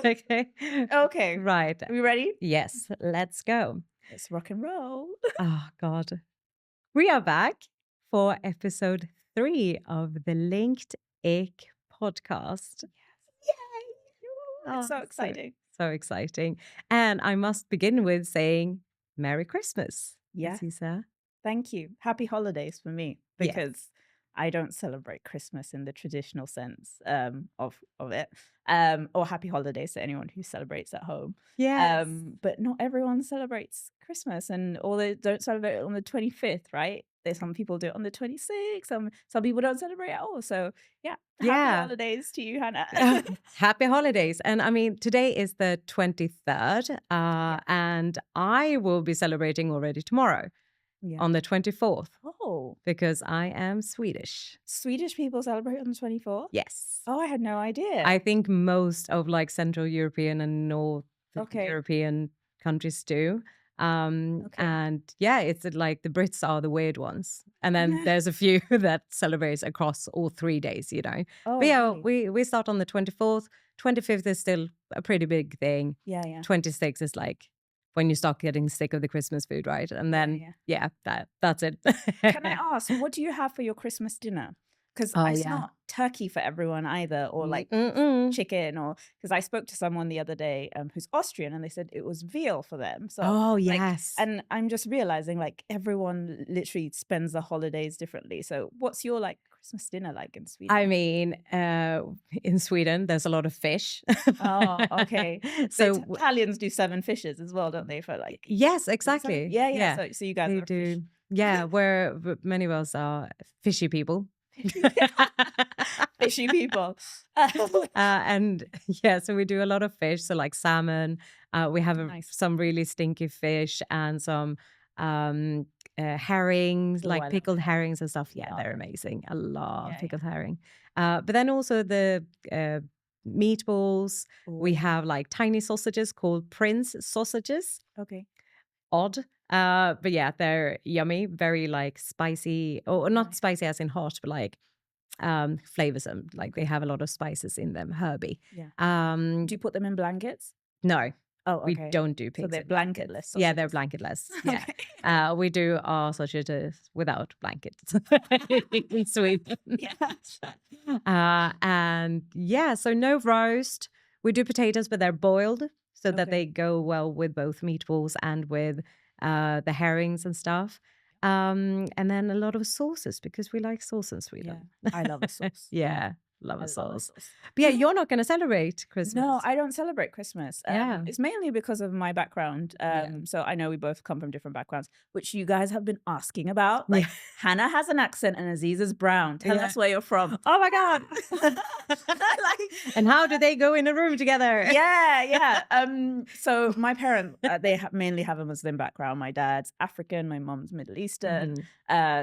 Okay. Okay. Right. Are we ready? Yes, let's go. Let's rock and roll. Oh, God. We are back for episode 3 of the Linked Ick podcast. Yay! It's Oh, so exciting. so exciting. And I must begin with saying Merry Christmas, Yeah. Aziza. Thank you. Happy holidays for me, Yes. because I don't celebrate Christmas in the traditional sense of it. Or happy holidays to anyone who celebrates at home. Yes. But not everyone celebrates Christmas, or they don't celebrate it on the 25th, right? There's some people do it on the 26th. Some people don't celebrate at all. So yeah, happy Yeah. holidays to you, Hannah. Happy holidays. And I mean, today is the 23rd, and I will be celebrating already tomorrow Yeah. on the 24th Oh, because I am Swedish. Swedish people celebrate on the 24th? Yes. Oh, I had no idea. I think most of like Central European and North European countries do. And yeah, it's like the Brits are the weird ones. And then there's a few that celebrates across all 3 days, you know. Oh, But yeah, really? we start on the 24th. 25th is still a pretty big thing. Yeah, yeah. 26th is like when you start getting sick of the Christmas food, right? And then that's it. Can I ask, what do you have for your Christmas dinner? Because it's not turkey for everyone either, or like chicken, or because I spoke to someone the other day who's Austrian, and they said it was veal for them. So and I'm just realizing like everyone literally spends the holidays differently. So what's your like Christmas dinner like in Sweden? I mean, in Sweden, there's a lot of fish. Oh, okay. So Italians do 7 fishes as well, don't they? For like yes, exactly. Yeah. So you guys they are do. fish. Yeah, where many of us are fishy people. Fishy people. And yeah, so we do a lot of fish. So like salmon. We have some really stinky fish and some herrings, like pickled herrings and stuff. Yeah, they're amazing. I love pickled herring. But then also the meatballs. We have like tiny sausages called Prince sausages. Okay. Odd. But yeah, they're yummy, very like spicy, or not spicy as in hot, but like flavorsome. Like they have a lot of spices in them, herby. Yeah. Do you put them in blankets? No. Oh, okay. We don't do pigs. So they're blanketless sausages. Yeah, they're blanketless. Yeah. We do our sausages without blankets in Sweden. And yeah, so no roast. We do potatoes, but they're boiled so that they go well with both meatballs and with the herrings and stuff. And then a lot of sauces because we like sauce in Sweden. Yeah. I love a sauce. Love a sauce. But yeah, you're not going to celebrate Christmas. No, I don't celebrate Christmas. It's mainly because of my background. So I know we both come from different backgrounds, which you guys have been asking about. Like Hannah has an accent and Aziz is brown. Tell us where you're from. Oh my God. And how do they go in a room together? Yeah. So my parents, they mainly have a Muslim background. My dad's African, my mom's Middle Eastern.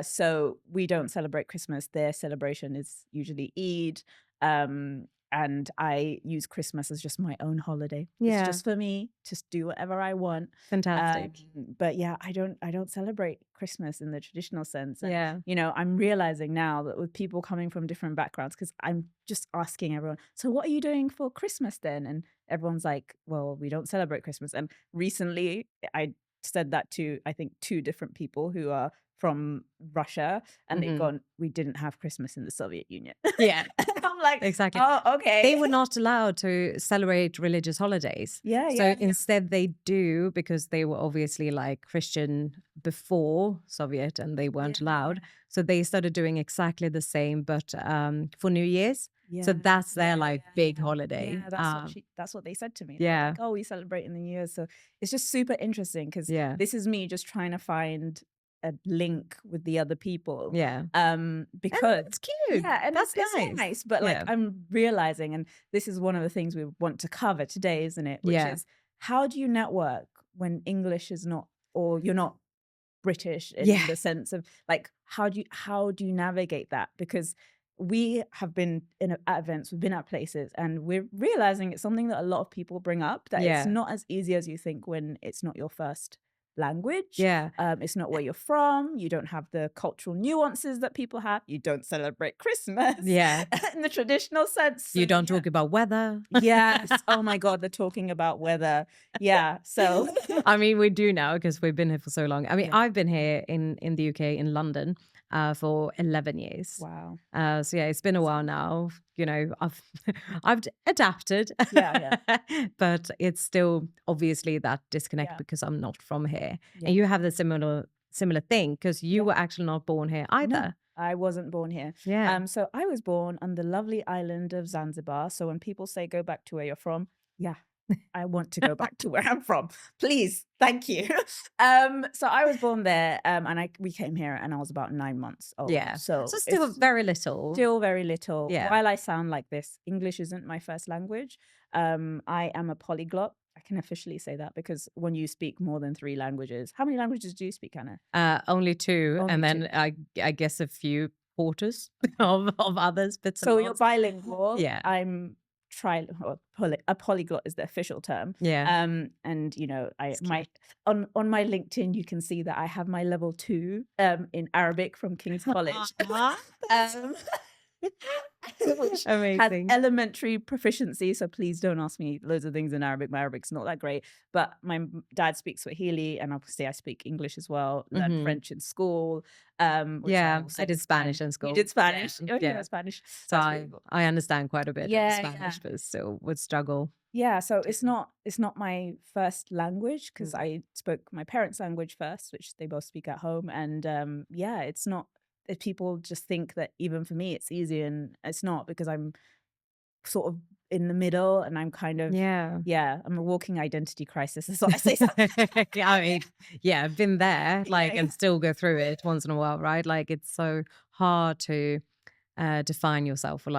So we don't celebrate Christmas. Their celebration is usually Eid. And I use Christmas as just my own holiday. It's just for me, just do whatever I want. Fantastic. But yeah, I don't celebrate Christmas in the traditional sense. And, you know, I'm realizing now that with people coming from different backgrounds, because I'm just asking everyone, so what are you doing for Christmas then? And everyone's like, well, we don't celebrate Christmas. And recently I said that to, I think, 2 different people who are from Russia, and they've gone, we didn't have Christmas in the Soviet Union. I'm like, exactly. Oh, okay. They were not allowed to celebrate religious holidays. So instead they do, because they were obviously like Christian before Soviet and they weren't allowed. So they started doing exactly the same, but for New Year's. So that's their like big holiday. Yeah, that's what they said to me. Yeah. Like, oh, we celebrate in the New Year. So it's just super interesting because this is me just trying to find a link with the other people. Because it's cute. Yeah, and that's it's nice. But like I'm realizing, and this is one of the things we want to cover today, isn't it? Which is, how do you network when English is not, or you're not British in the sense of like, how do you navigate that? Because we have been at events, we've been at places, and we're realizing it's something that a lot of people bring up, that it's not as easy as you think when it's not your first language. Yeah. It's not where you're from. You don't have the cultural nuances that people have. You don't celebrate Christmas Yeah. in the traditional sense. You don't talk about weather. Yes. Oh my God, they're talking about weather. Yeah. So I mean, we do now because we've been here for so long. I mean, I've been here in the UK, in London, for 11 years. Wow. So yeah, it's been a while now. You know, I've adapted. Yeah. But it's still obviously that disconnect because I'm not from here. Yeah. And you have the similar thing because you were actually not born here either. No, I wasn't born here. Yeah. So I was born on the lovely island of Zanzibar. So when people say go back to where you're from, yeah, I want to go back to where I'm from. Please, thank you. So I was born there, and we came here, and I was about 9 months old. Yeah. So still it's very little. still very little. Yeah. While I sound like this, English isn't my first language. I am a polyglot. I can officially say that because when you speak more than 3 languages, how many languages do you speak, Anna? Only 2, Only and then 2. I guess a few quarters of others. Bits So and you're bobs. bilingual. Yeah. I'm a polyglot is the official term. Yeah. And you know, on my LinkedIn you can see that I have my level 2 in Arabic from King's College. Which has Amazing. elementary proficiency, so please don't ask me loads of things in Arabic. My Arabic's not that great, but my dad speaks Swahili, and obviously I speak English as well. Learned French in school. Yeah, I did Spanish in school. You did Spanish? Yeah. Oh, you know Spanish. So I understand quite a bit of Spanish, but still would struggle. Yeah, so it's not my first language because I spoke my parents' language first, which they both speak at home, and yeah, it's not. If people just think that even for me it's easy, and it's not, because I'm sort of in the middle, and I'm kind of I'm a walking identity crisis. That's what I say. I mean, I've been there, and still go through it once in a while, right? Like it's so hard to define yourself, or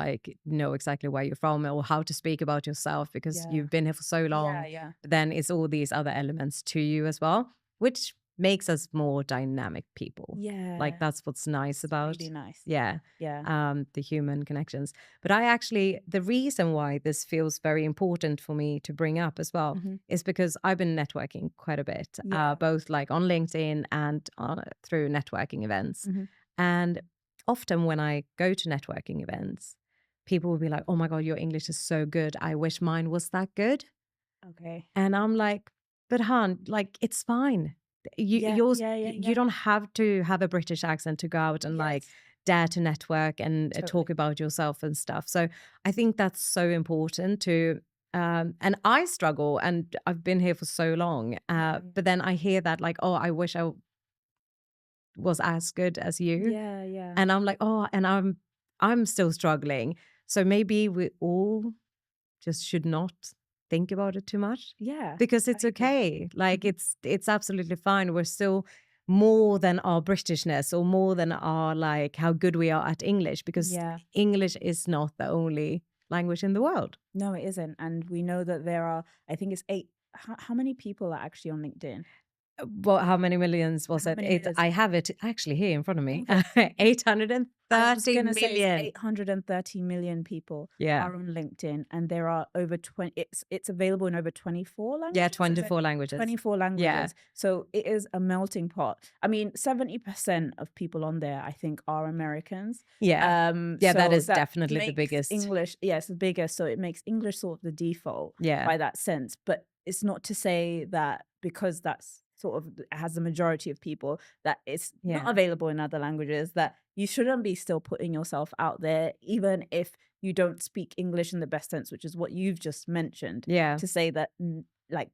know exactly where you're from or how to speak about yourself because you've been here for so long. But then it's all these other elements to you as well, which makes us more dynamic people. Like that's what's nice about really nice. The human connections. But the reason why this feels very important for me to bring up as well is because I've been networking quite a bit, both on LinkedIn and through networking events. And often when I go to networking events, people will be like, oh my God, your English is so good. I wish mine was that good. Okay. And I'm like, but hon, it's fine. You don't have to have a British accent to go out and dare to network and talk about yourself and stuff. So I think that's so important to, and I struggle, and I've been here for so long. But then I hear that oh, I wish I was as good as you. And I'm like, oh, and I'm still struggling. So maybe we all just should not think about it too much. Because it's okay. It's absolutely fine. We're still more than our Britishness, or more than our how good we are at English, because English is not the only language in the world. No, it isn't. And we know that there are, I think it's 8. How many people are actually on LinkedIn? Well, how many millions was it? I have it actually here in front of me. Okay. 830 million. Say 830 million people are on LinkedIn, and there are over 20. It's available in over 24 languages. Yeah, 24 languages. 24 languages. Yeah. So it is a melting pot. I mean, 70% of people on there, I think, are Americans. Yeah. So that is definitely the biggest. English, it's the biggest. So it makes English sort of the default by that sense. But it's not to say that because that's sort of has the majority of people, that it's not available in other languages, that you shouldn't be still putting yourself out there, even if you don't speak English in the best sense, which is what you've just mentioned. To say that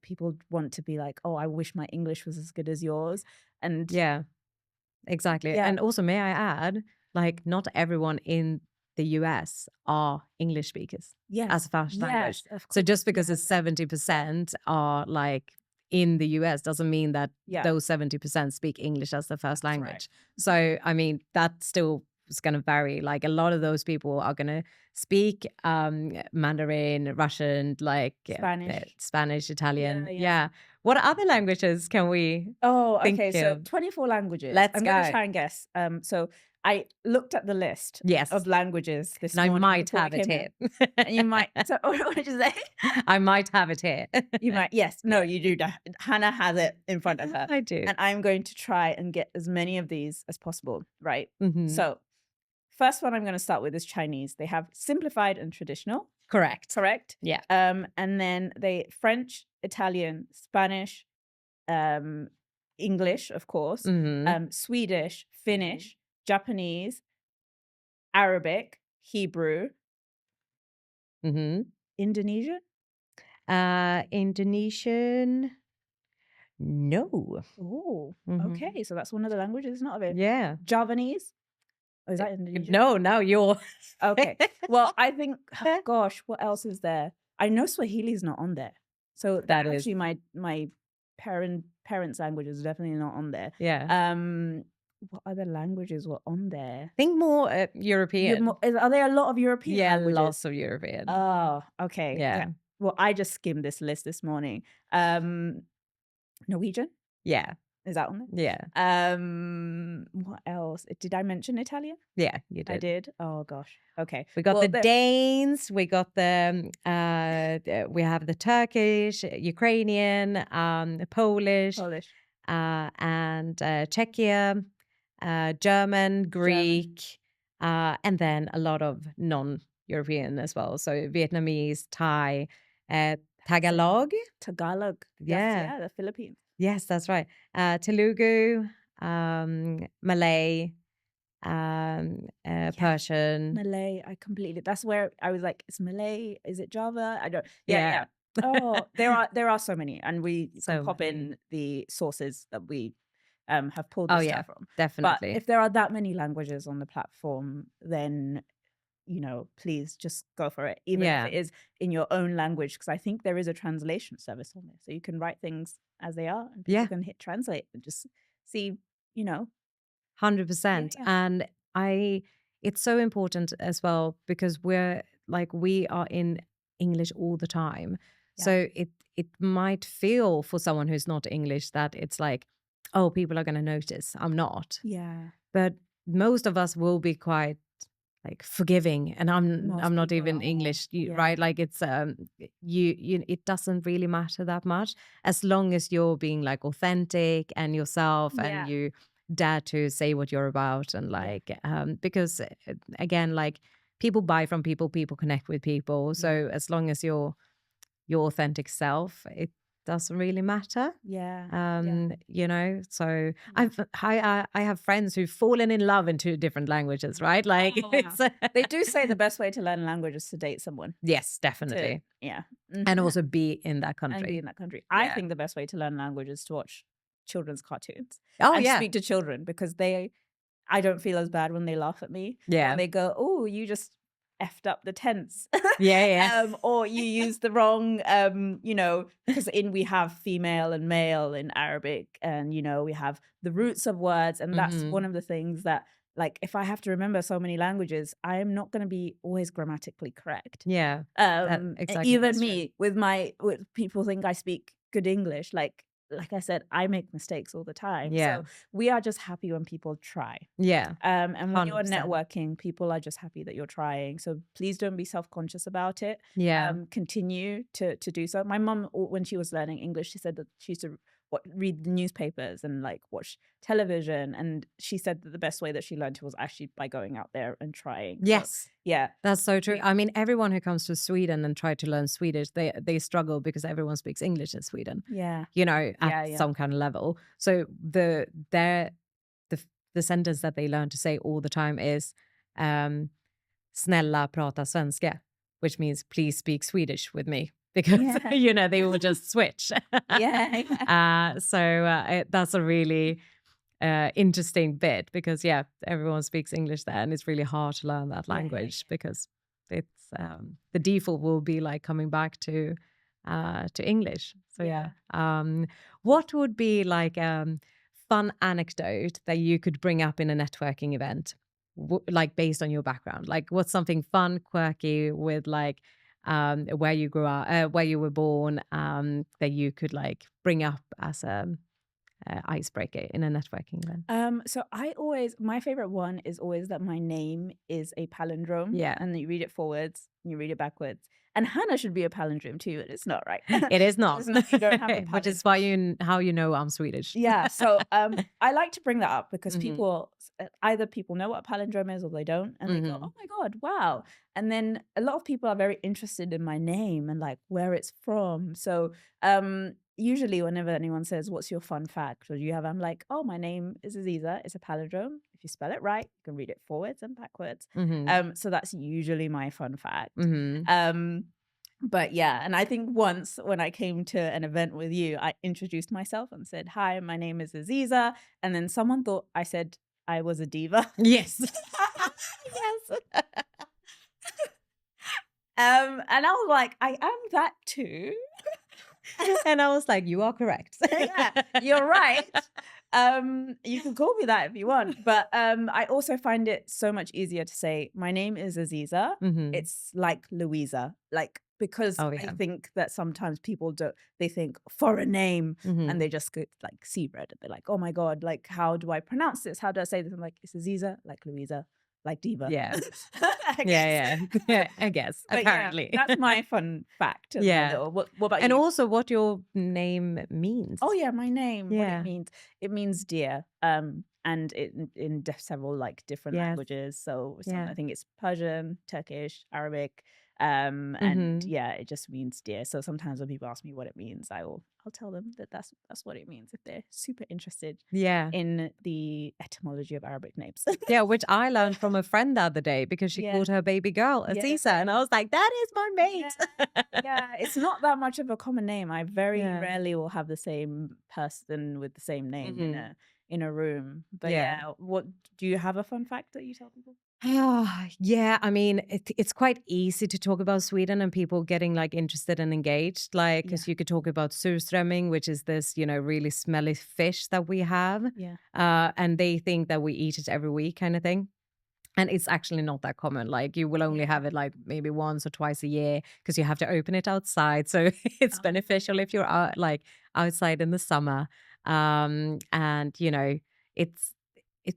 people want to be like, oh, I wish my English was as good as yours. And exactly. And also, may I add, not everyone in the US are English speakers as a first language. So just because it's 70% are in the US doesn't mean that those 70% speak English as the first language. Right. So, I mean, that still is going to vary. A lot of those people are going to speak Mandarin, Russian, Spanish, Italian. Yeah. What other languages can we think so 24 languages. Let's I'm go. going to try and guess. So I looked at the list of languages this and morning. I might have it here. And you might. So, what did you say? I might have it here. You might. Yes. No, you do. Hannah has it in front of her. I do. And I'm going to try and get as many of these as possible. Right. Mm-hmm. So, first one I'm going to start with is Chinese. They have simplified and traditional. Correct. Yeah. And then they French, Italian, Spanish, English, of course, Swedish, Finnish, Japanese, Arabic, Hebrew, Indonesian. Indonesian. No. Oh, okay. So that's one of the languages, not of it. Yeah. Javanese. Oh, is that Indonesian? No, you're okay. Well, I think. Gosh, what else is there? I know Swahili is not on there. So that is actually my parents' language is definitely not on there. Yeah. What other languages were on there? Think more European. Are there a lot of European languages? Lots of European. Oh, okay. Yeah. Well, I just skimmed this list this morning. Norwegian? Yeah. Is that on there? Yeah. What else? Did I mention Italian? Yeah, you did. I did. Oh gosh. Okay. We got the Danes. We got the we have the Turkish, Ukrainian, Polish, and Czechia, German, Greek, and then a lot of non-European as well. So Vietnamese, Thai, Tagalog. Yeah, the Philippines. Yes, that's right. Telugu, Malay, Persian. Malay, that's where I was like, it's Malay, is it Java? I don't. Yeah. Oh, there are so many, and we can pop in the sources that we have pulled this stuff from. Definitely. But if there are that many languages on the platform, then please just go for it, even if it is in your own language, because I think there is a translation service on there, so you can write things as they are, and people can hit translate and just see, 100%. And it's so important as well, because we are in English all the time. Yeah. So it might feel for someone who's not English that it's like, oh, people are going to notice. I'm not. Yeah. But most of us will be quite like forgiving, and I'm not even English, right? Like it's it doesn't really matter that much, as long as you're being like authentic and yourself, and you dare to say what you're about, and like because again, like people buy from people connect with people, so as long as you're your authentic self, it doesn't really matter. So I have friends who've fallen in love in 2 different languages, right? Like they do say the best way to learn a language is to date someone. Yes, definitely. And also be in that country. I think the best way to learn language is to watch children's cartoons. Speak to children, because I don't feel as bad when they laugh at me. When they go, oh, you just effed up the tense. Or you use the wrong, because we have female and male in Arabic, and, we have the roots of words. And that's one of the things that, like, if I have to remember so many languages, I am not going to be always grammatically correct. Yeah. Exactly. Even me, with people think I speak good English. Like I said, I make mistakes all the time. Yeah. So we are just happy when people try. Yeah. And when you're networking, people are just happy that you're trying. So please don't be self-conscious about it. Yeah. Continue to do so. My mom, when she was learning English, she said that she used to read the newspapers and like watch television. And she said that the best way that she learned was actually by going out there and trying. Yes. So, that's so true. I mean, everyone who comes to Sweden and try to learn Swedish, they struggle because everyone speaks English in Sweden. Yeah. At some kind of level. So the sentence that they learn to say all the time is snälla prata svenska, which means please speak Swedish with me. Because, they will just switch. So that's a really interesting bit, because, everyone speaks English there, and it's really hard to learn that language because it's the default will be like coming back to English. So, what would be like fun anecdote that you could bring up in a networking event, like based on your background? Like, what's something fun, quirky with like where you grew up, where you were born, that you could like bring up as a icebreaker in a networking event? So my favorite one is always that my name is a palindrome. Yeah. And you read it forwards, you read it backwards. And Hannah should be a palindrome too, but it's not, right? It is not. It's not. You don't have a Which is palindrome. how you know I'm Swedish. Yeah. So I like to bring that up because Mhm. either people know what a palindrome is or they don't, and they go, Mhm. "Oh my God, wow!" And then a lot of people are very interested in my name and like where it's from. So usually whenever anyone says, "What's your fun fact?" or you have, I'm like, "Oh, my name is Aziza. It's a palindrome. If you spell it right, you can read it forwards and backwards." Mhm. So that's usually my fun fact. Mhm. But yeah, and I think once when I came to an event with you, I introduced myself and said, "Hi, my name is Aziza." And then someone thought I said I was a diva. Yes. Yes. And I was like, I am that too. And I was like, you are correct. Yeah, you're right. You can call me that if you want, but I also find it so much easier to say my name is Aziza. Mhm. It's like Louisa, like because Oh, I yeah. think that sometimes people they think foreign name Mhm. and they just go like C-red and they're like, oh my God, like how do I pronounce this? How do I say this? I'm like, it's Aziza, like Louisa, like diva. Yeah. I Yeah, guess. yeah. I guess, But yeah, apparently. that's my fun fact and my Yeah. little. What about And you? also what your name means. Oh yeah, my name, what Yeah. it means dear. And in several like different Yes. languages. So Yeah. I think it's Persian, Turkish, Arabic, and Mhm. yeah, it just means dear. So sometimes when people ask me what it means, I'll tell them that that's what it means if they're super interested Yeah. in the etymology of Arabic names. Yeah, which I learned from a friend the other day because she Yeah, called her baby girl yeah, Aziza. And I was like, that is my yeah. mate. Yeah, it's not that much of a common name. I very Yeah. rarely will have the same person with the same name Mhm. in a room. But Yeah. yeah, what do you have a fun fact that you tell people? Yeah, I mean, it's quite easy to talk about Sweden and people getting like interested and engaged. Like, Yeah, because you could talk about surströmming, which is this, really smelly fish that we have. yeah. And they think that we eat it every week, kind of thing. And it's actually not that common. Like, you will only Yeah. have it like maybe once or twice a year because you have to open it outside. So it's Oh, beneficial if you're out, like outside in the summer. And, it's,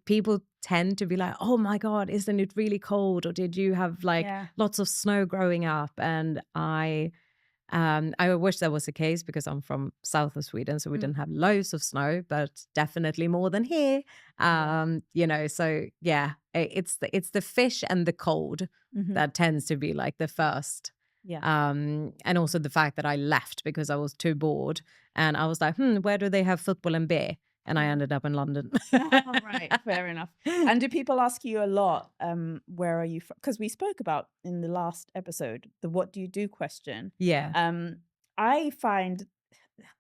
people tend to be like, oh my God, isn't it really cold? Or did you have like yeah. lots of snow growing up? And I wish that was the case because I'm from south of Sweden, so we Mm, didn't have loads of snow, but definitely more than here. yeah. So yeah, it's the fish and the cold Hmm. that tends to be like the first. Yeah. And also the fact that I left because I was too bored, and I was like, where do they have football and beer? And I Yeah. ended up in London. Oh, right. Fair enough. And do people ask you a lot, where are you from? Because we spoke about in the last episode, the what do you do question. Yeah. I find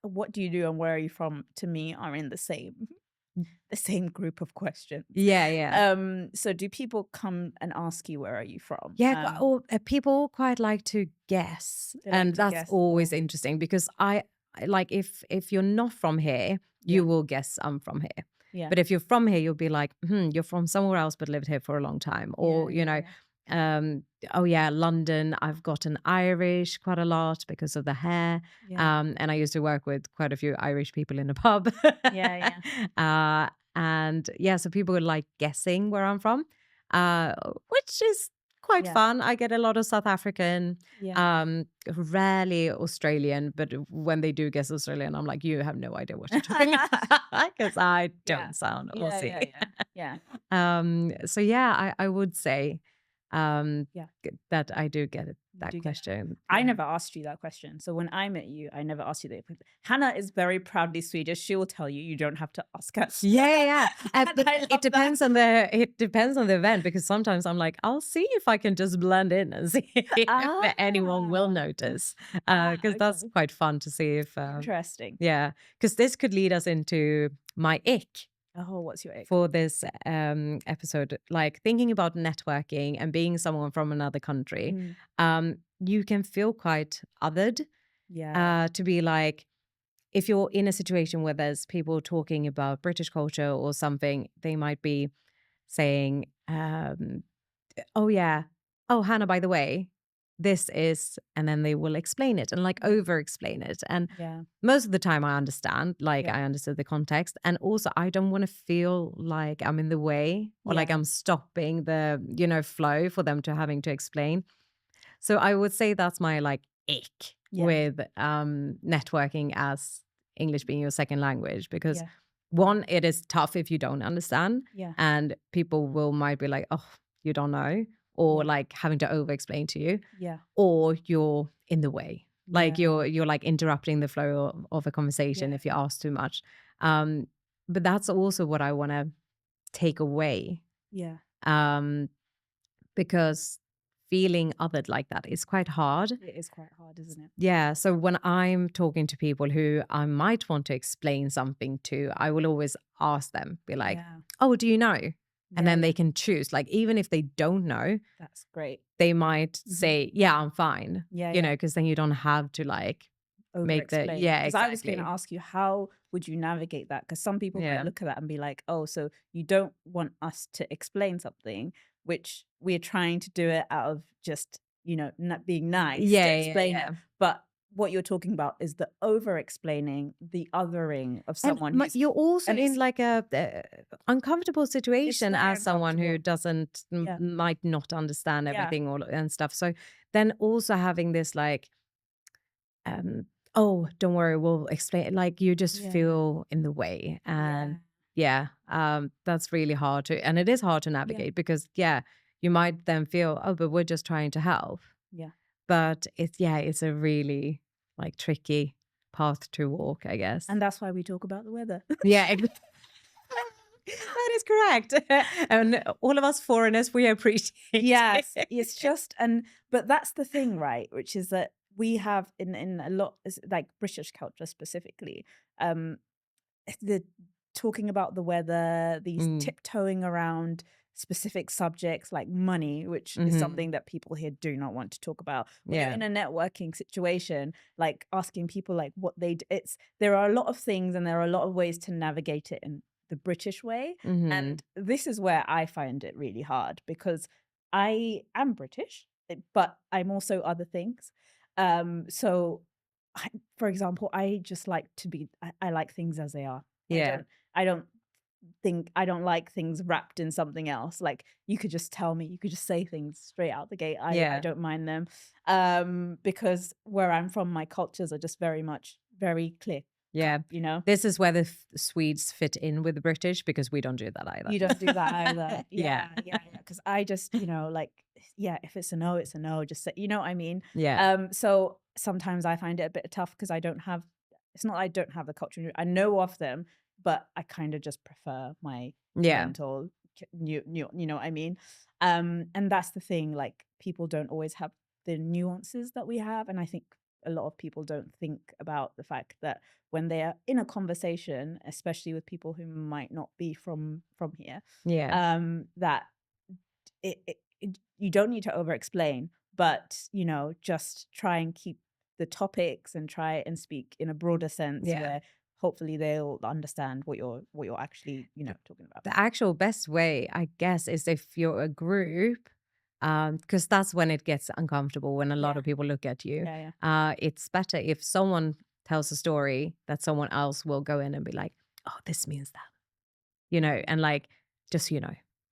what do you do and where are you from to me are in the same group of questions. Yeah, yeah. So do people come and ask you where are you from? Yeah, or people quite like to guess, They like and to that's guess. always Oh, interesting because like if you're not from here, yeah, you will guess I'm from here. yeah, But if you're from here, you'll be like, you're from somewhere else but lived here for a long time, yeah, or yeah, yeah, um, oh yeah, London. I've gotten Irish quite a lot because of the hair, yeah, and I used to work with quite a few Irish people in a pub, yeah, yeah, and yeah, so people would like guessing where I'm from, uh, which is quite yeah, fun. I get a lot of South African, yeah. rarely Australian, but when they do guess Australian, I'm like, you have no idea what you're talking about because I Yeah, don't sound yeah, yeah, Aussie. yeah, yeah, So yeah, I would say yeah. that I do get it, You that do get that. question. I Yeah. never asked you that question. So when I met you, I never asked you that question. Hannah is very proudly Swedish. She will tell you, you don't have to ask us. Yeah, yeah, yeah. And But I it love depends that. on the event because sometimes I'm like, I'll see if I can just blend in and see if anyone will Ah, notice. Because that's okay. quite fun to see if Interesting. yeah, because this could lead us into my ick Oh, what's your ick? for this episode. Like thinking about networking and being someone from another country, Mm, you can feel quite othered yeah. to be like, if you're in a situation where there's people talking about British culture or something, they might be saying, oh, yeah. Oh, Hannah, by the way. this is, and then they will explain it and like over explain it. And most of the time I understand, like I understood the context. And also I don't want to feel like I'm in the way or like I'm stopping the, flow for them to having to explain. So I would say that's my like ick with networking as English being your second language, because one, it is tough if you don't understand, and people might be like, oh, you don't know, or like having to over explain to you, or you're in the way, like you're like interrupting the flow of a conversation if you ask too much. But that's also what I want to take away. Because feeling othered like that is quite hard. It is quite hard, isn't it? Yeah. So when I'm talking to people who I might want to explain something to, I will always ask them, be like, oh, do you know? And then they can choose. Like, even if they don't know, that's great. They might say, yeah, I'm fine. Because then you don't have to like make the, because exactly. I was going to ask you, how would you navigate that? Because some people might look at that and be like, oh, so you don't want us to explain something, which we're trying to do it out of just, not being nice to explain it. But what you're talking about is the over-explaining, the othering of someone. And you're also in like a uncomfortable situation as someone who doesn't, might not understand everything and stuff. So then also having this like, oh, don't worry, we'll explain. Like you just feel in the way. And that's really hard to, and it is hard to navigate because you might then feel, oh, but we're just trying to help. But it's a really like tricky path to walk, I guess. And that's why we talk about the weather. That is correct. And all of us foreigners, we appreciate it. It's just, but that's the thing, right? Which is that we have in a lot, like British culture specifically, the talking about the weather, these tiptoeing around specific subjects like money, which is something that people here do not want to talk about. When you're in a networking situation, like asking people like what they do, there are a lot of things and there are a lot of ways to navigate it in the British way. And this is where I find it really hard because I am British, but I'm also other things. So for example, I just like to be, I like things as they are. I don't like things wrapped in something else. Like you could just tell me, you could just say things straight out the gate. I don't mind them. Because where I'm from, my cultures are just very clear. This is where the Swedes fit in with the British, because we don't do that either. You don't do that either. Because I just, if it's a no, it's a no. Just say, you know what I mean? So sometimes I find it a bit tough because I don't have, it's not I don't have the culture. I know of them, but I kind of just prefer my mental, you know what I mean? And that's the thing, like people don't always have the nuances that we have. And I think a lot of people don't think about the fact that when they are in a conversation, especially with people who might not be from here, that you don't need to over explain, but just try and keep the topics and try and speak in a broader sense where hopefully they'll understand what you're actually talking about. The actual best way, I guess, is if you're a group, because that's when it gets uncomfortable, when a lot of people look at you. It's better if someone tells a story that someone else will go in and be like, oh, this means that, and like just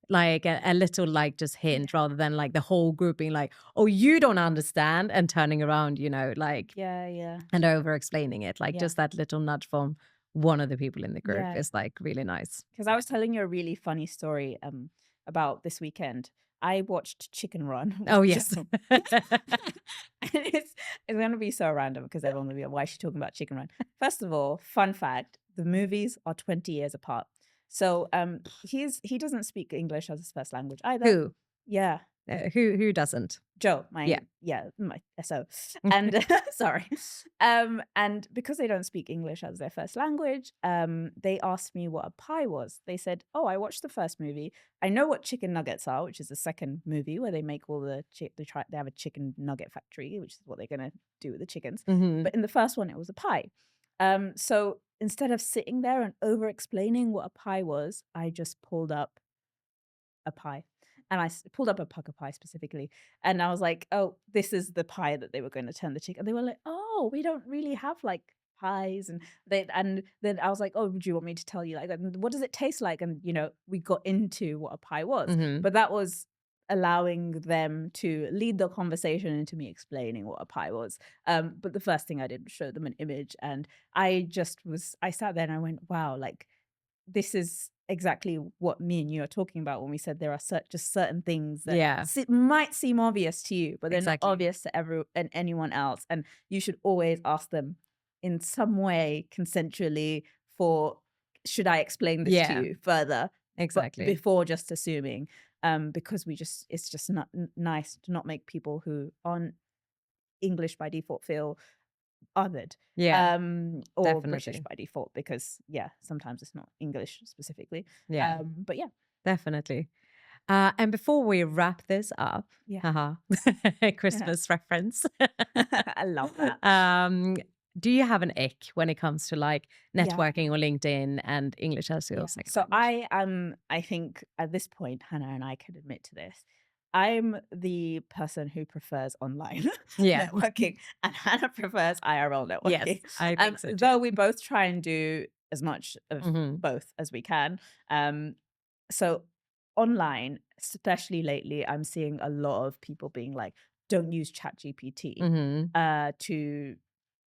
like a little like just hint, rather than like the whole group being like, oh, you don't understand, and turning around, like and over explaining it. Like just that little nudge from one of the people in the group is like really nice. Because I was telling you a really funny story about this weekend. I watched Chicken Run. Oh yes. It's gonna be so random because everyone will be like, why is she talking about Chicken Run? First of all, fun fact, the movies are 20 years apart. So he doesn't speak English as his first language either. Who? Yeah. Who doesn't? Joe, my SO. And sorry. And because they don't speak English as their first language, they asked me what a pie was. They said, oh, I watched the first movie. I know what chicken nuggets are, which is the second movie where they make all the they have a chicken nugget factory, which is what they're going to do with the chickens. But in the first one, it was a pie. So instead of sitting there and over explaining what a pie was, I just pulled up a pie. and I pulled up a pucker pie specifically, and I was like, oh, this is the pie that they were going to turn the chick. And they were like, oh, we don't really have like pies. And then I was like, oh, would you want me to tell you, like, what does it taste like? And, we got into what a pie was. But that was allowing them to lead the conversation into me explaining what a pie was. But the first thing I did was show them an image, and I sat there and I went, wow, like, this is exactly what me and you are talking about when we said there are just certain things that might seem obvious to you, but they're not obvious to anyone else. And you should always ask them in some way consensually for, should I explain this to you further? Exactly. Before just assuming, because it's just not nice to not make people who aren't English by default feel othered, or definitely. British by default, because sometimes it's not English specifically. But definitely. And before we wrap this up, Christmas reference. I love that. Do you have an ick when it comes to like networking or LinkedIn and English as your second So language? I think at this point, Hannah and I can admit to this. I'm the person who prefers online networking, and Hannah prefers IRL networking. Yes, I think so too. Though we both try and do as much of both as we can. So online, especially lately, I'm seeing a lot of people being like, don't use ChatGPT to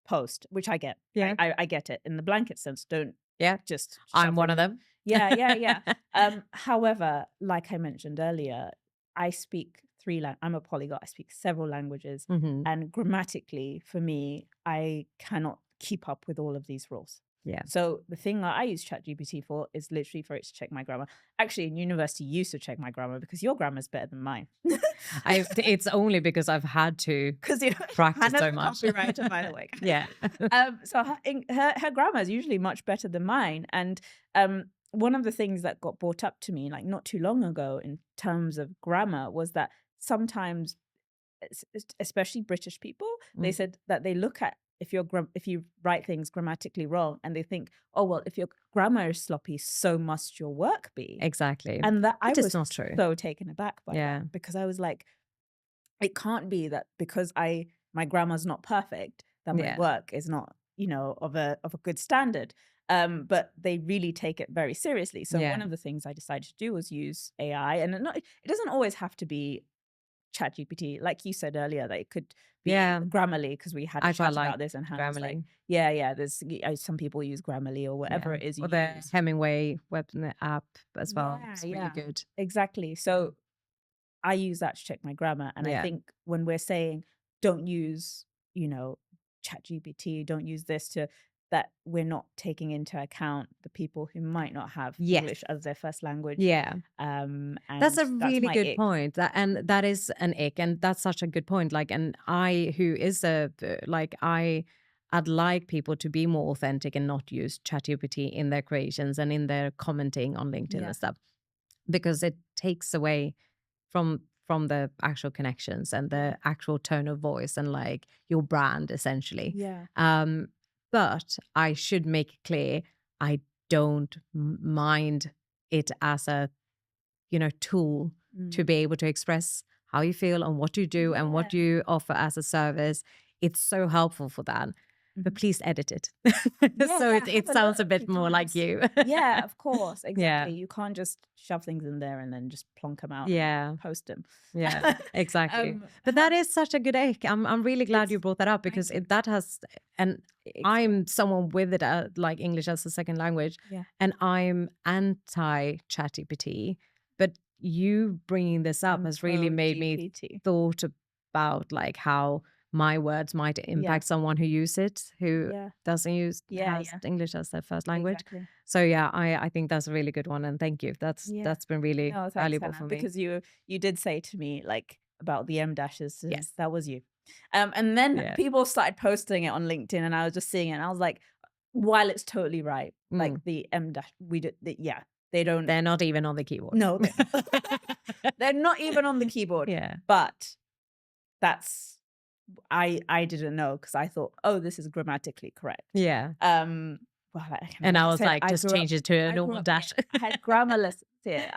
post, which I get. I get it in the blanket sense. Don't just I'm one of them. Yeah. However, like I mentioned earlier, I speak I'm a polyglot. I speak several languages, and grammatically, for me, I cannot keep up with all of these rules. So the thing that I use ChatGPT for is literally for it to check my grammar. Actually, in university, you used to check my grammar because your grammar is better than mine. It's only because I've had to practice so much. Copywriter, by the way. So her grammar is usually much better than mine. And one of the things that got brought up to me, like not too long ago, in terms of grammar, was that sometimes, especially British people, they said that they look at if you write things grammatically wrong, and they think, oh well, if your grammar is sloppy, so must your work be. Exactly. And that I was not true. So taken aback by that, because I was like, it can't be that because my grammar's not perfect, that my work is not, of a good standard. But they really take it very seriously. So one of the things I decided to do was use AI, and it doesn't always have to be ChatGPT, like you said earlier, that it could be Grammarly, because we had a chat about this, and Hannah was like, there's some people use Grammarly or whatever it is. Or the Hemingway web app as well. It's really good. Exactly. So I use that to check my grammar, and I think when we're saying don't use, ChatGPT, don't use this that we're not taking into account the people who might not have English as their first language. And that's a really good point. That is an ick, and that's such a good point. Like, and I'd like people to be more authentic and not use ChatGPT in their creations and in their commenting on LinkedIn and stuff, because it takes away from the actual connections and the actual tone of voice and like your brand, essentially. But I should make it clear, I don't mind it as a, tool to be able to express how you feel and what you do and what you offer as a service. It's so helpful for that. But please edit it. So it sounds a bit more like you. Of course. Exactly. You can't just shove things in there and then just plonk them out and post them. Exactly. But that is such a good ick. I'm really glad you brought that up, because that has, and I'm someone with it, like English as a second language, and I'm anti-ChatGPT. But you bringing this up has really made me thought about like how my words might impact someone who uses it, who doesn't use English as their first language. Exactly. So I think that's a really good one, and thank you. That's been really valuable for me, because you did say to me like about the M dashes. That was you. And then people started posting it on LinkedIn, and I was just seeing it, and I was like, while it's totally right, like the M dash, they're not even on the keyboard. No, they're not even on the keyboard. But I didn't know, because I thought, oh, this is grammatically correct. well, and I was said, like, just change it to a normal dash. I had grammar lessons here.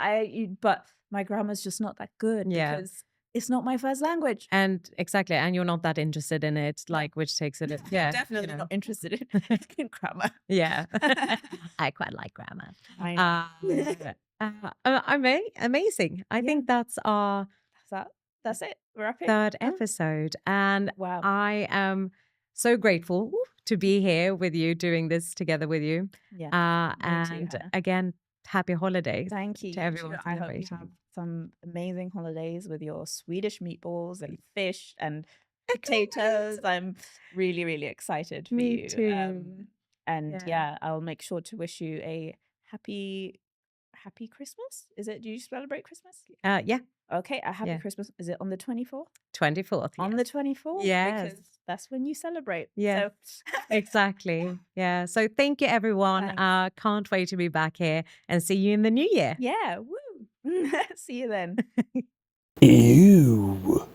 But my grammar's just not that good because it's not my first language. And exactly. And you're not that interested in it, like, which takes it. Yeah. Definitely not interested in grammar. Yeah. I quite like grammar. I know. Amazing. I think that's our that's it. Wrapping third episode. And wow. I am so grateful to be here with you, doing this together with you. Yeah. And again, happy holidays. Thank you to everyone. I hope you have some amazing holidays with your Swedish meatballs and fish and potatoes. I'm really, really excited for you. Me too. And I'll make sure to wish you a happy Christmas. Do you celebrate Christmas? Yeah. Okay, a happy Christmas. Is it on the 24th? 24th. On the 24th? Yes. Because that's when you celebrate. Yeah. So. Exactly. Yeah. So thank you, everyone. Can't wait to be back here and see you in the new year. Yeah. Woo. See you then. Ew.